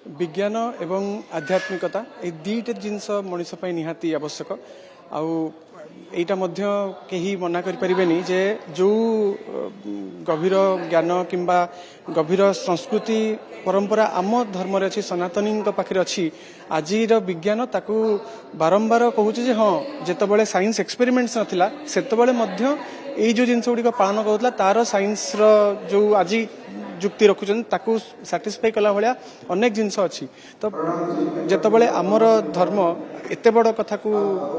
विज्ञान एवं आध्यात्मिकता ये दुईटा जिनस मनीष निहाती आवश्यक आईटा कहीं मना करें जे जो गभीर ज्ञान किंबा गभीर संस्कृति परंपरा आम धर्म अच्छी सनातनी पाखे अच्छी आज विज्ञान ताकू बारंबार कहूँ हाँ जिते साइंस एक्सपेरिमेंट्स नाला से जो जिनस गुड़िक पालन करूला तार साइंस जो आज जुक्ति रखुचन ताकू साटिस्फाई कला भाया अनेक जिनस अच्छी तो जितेबाला आमर धर्म एत बड़ कथा को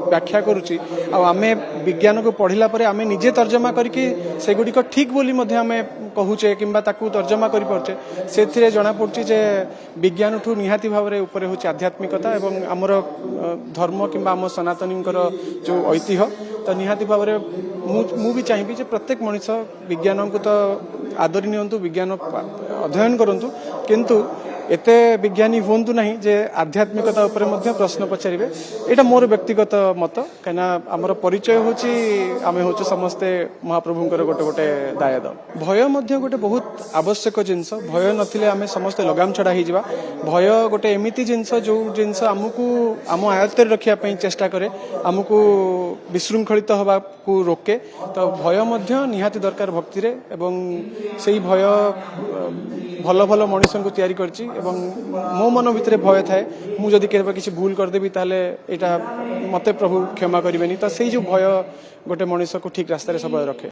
व्याख्या करुच्ची आमे विज्ञान को पढ़िला परे आमे निजे तर्जमा करके सेगुड़िक ठीक बोली आमे कहूचे किंबा ताकू तर्जमा करि पारछे से जना पड़ुची जे विज्ञान ठू निहाती भाव में ऊपर होची आध्यात्मिकता एवं आमर धर्म किंबा आम सनातनींकर जो ऐतिह्य तो निहाती भाव में मु भी चाहिए प्रत्येक मनुष्य विज्ञान को तो आदरी नियंतु विज्ञान अध्ययन करंतु किंतु एते विज्ञानी हूँ ना जे आध्यात्मिकता उपरे मध्य प्रश्न पचारे यहाँ मोर व्यक्तिगत मत कहीं आमर परिचय होची आमे होचु समस्ते महाप्रभुंकर गोटे गोटे दायद भय मध्य गोटे बहुत आवश्यक जिनस भय नथिले आमे समस्ते लगाम छड़ा ही जावा भय गोटे एमिति जिनस जो जिनस आमको आम आयत्त रखिया पई चेष्टा करे आमको विशृंखलित हवा को रोके तो भय मध्य निहाती दरकार भक्ति रे एवं सेही भय भल भल मनुष्य को तैयारी करची एवं मो मन भितर भय थाए मु जदि केबे किसी भूल करदेवी ताले एटा मते प्रभु क्षमा करिवेनी तो सेही जो भय गोटे मनुष्य को ठीक रास्ता सब रखे।